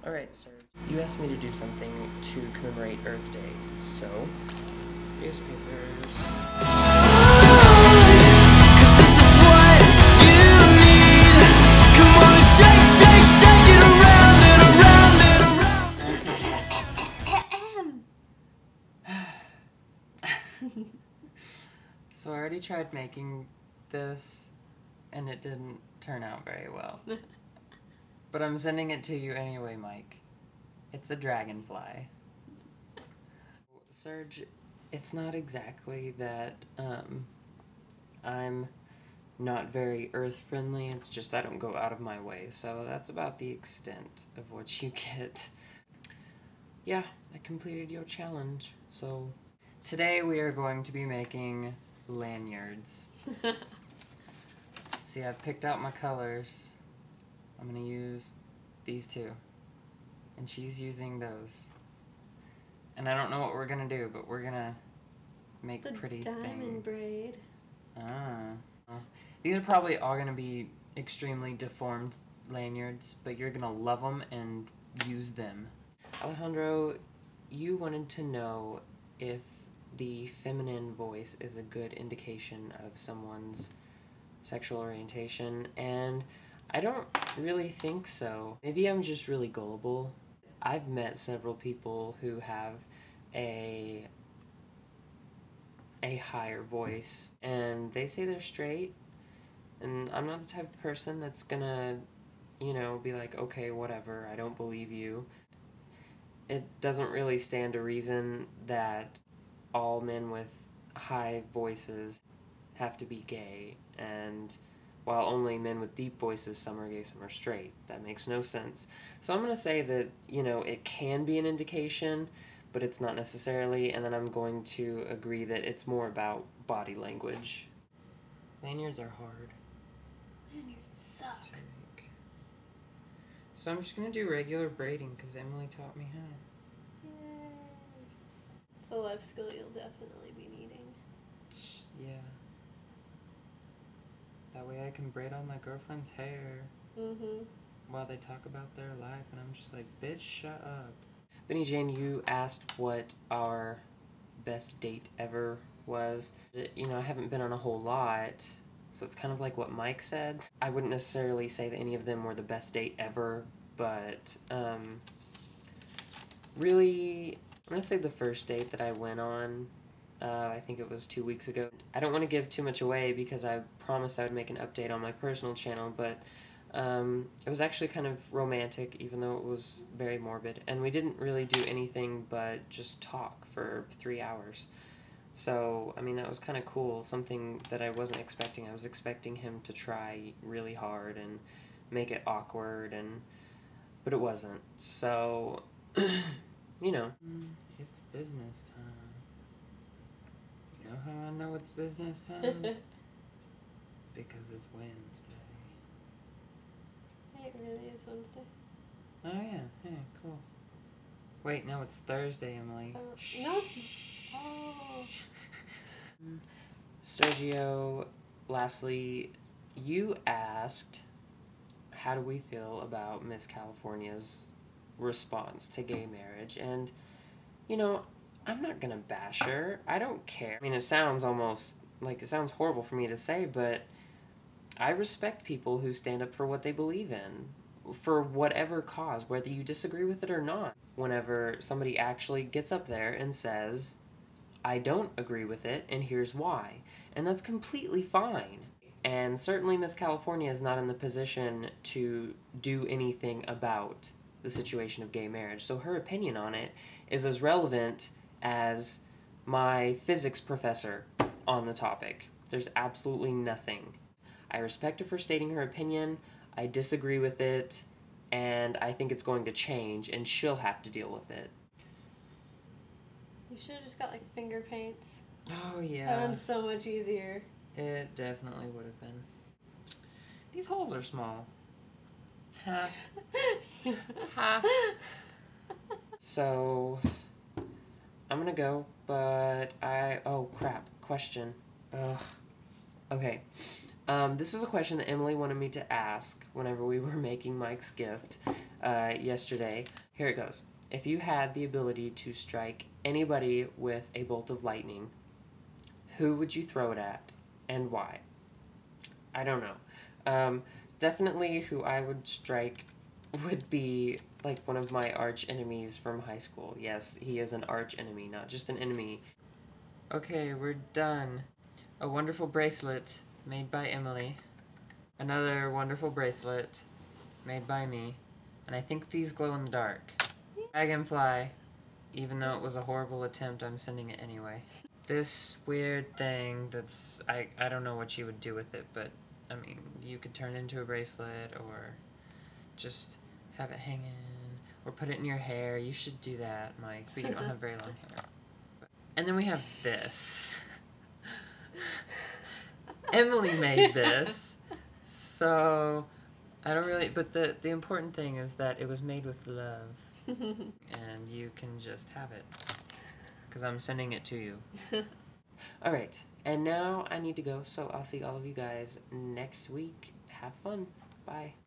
Alright, sir. You asked me to do something to commemorate Earth Day, so newspapers. So I already tried making this, and it didn't turn out very well. But I'm sending it to you anyway, Mike. It's a dragonfly. Serge, it's not exactly that, I'm not very earth-friendly, it's just I don't go out of my way, so that's about the extent of what you get. Yeah, I completed your challenge, so today we are going to be making lanyards. See, I've picked out my colors. I'm gonna use these two, and she's using those. And I don't know what we're gonna do, but we're gonna make pretty things. Diamond braid. Ah. These are probably all gonna be extremely deformed lanyards, but you're gonna love them and use them. Alejandro, you wanted to know if the feminine voice is a good indication of someone's sexual orientation, and I don't really think so. Maybe I'm just really gullible. I've met several people who have a higher voice, and they say they're straight, and I'm not the type of person that's gonna, you know, be like, okay, whatever, I don't believe you. It doesn't really stand to reason that all men with high voices have to be gay, and while only men with deep voices, some are gay, some are straight. That makes no sense. So I'm going to say that, you know, it can be an indication, but it's not necessarily, and then I'm going to agree that it's more about body language. Lanyards are hard. Lanyards suck. So I'm just going to do regular braiding because Emily taught me how. Yay. It's a life skill you'll definitely be needing. Yeah. That way I can braid all my girlfriend's hair while they talk about their life, and I'm just like, bitch, shut up. Benny Jane, you asked what our best date ever was. You know, I haven't been on a whole lot, so it's kind of like what Mike said. I wouldn't necessarily say that any of them were the best date ever, but really, I'm going to say the first date that I went on, I think it was 2 weeks ago. I don't want to give too much away because I promised I would make an update on my personal channel, but it was actually kind of romantic, even though it was very morbid. And we didn't really do anything but just talk for 3 hours. So, I mean, that was kind of cool, something that I wasn't expecting. I was expecting him to try really hard and make it awkward, but it wasn't. So, you know, it's business time. You know how I know it's business time? Because it's Wednesday. It really is Wednesday. Oh yeah, yeah, cool. Wait, no, it's Thursday, Emily. No, it's... Oh. Sergio, lastly, you asked, how do we feel about Miss California's response to gay marriage? And, you know, I'm not gonna bash her. I don't care. I mean, it sounds horrible for me to say, but I respect people who stand up for what they believe in, for whatever cause, whether you disagree with it or not. Whenever somebody actually gets up there and says, I don't agree with it, and here's why. And that's completely fine. And certainly Miss California is not in the position to do anything about the situation of gay marriage, so her opinion on it is as relevant as my physics professor on the topic. There's absolutely nothing. I respect her for stating her opinion, I disagree with it, and I think it's going to change, and she'll have to deal with it. You should have just got, like, finger paints. Oh, yeah. That one's so much easier. It definitely would have been. These holes are small. Ha. Ha. So, I'm gonna go, but oh crap, question. Ugh. Okay. This is a question that Emily wanted me to ask whenever we were making Mike's gift. yesterday. Here it goes. If you had the ability to strike anybody with a bolt of lightning, who would you throw it at and why? I don't know. Definitely who I would strike would be like one of my arch enemies from high school. Yes, he is an arch enemy, not just an enemy. Okay, we're done. A wonderful bracelet made by Emile. Another wonderful bracelet made by me. And I think these glow in the dark. Dragonfly. Even though it was a horrible attempt, I'm sending it anyway. This weird thing that's... I don't know what you would do with it, but I mean, you could turn it into a bracelet or just have it hanging or put it in your hair. You should do that, Mike, but you don't have very long hair. And then we have this. Emily made this, so I don't really, but the important thing is that it was made with love, and you can just have it, because I'm sending it to you. Alright, and now I need to go, so I'll see all of you guys next week. Have fun. Bye.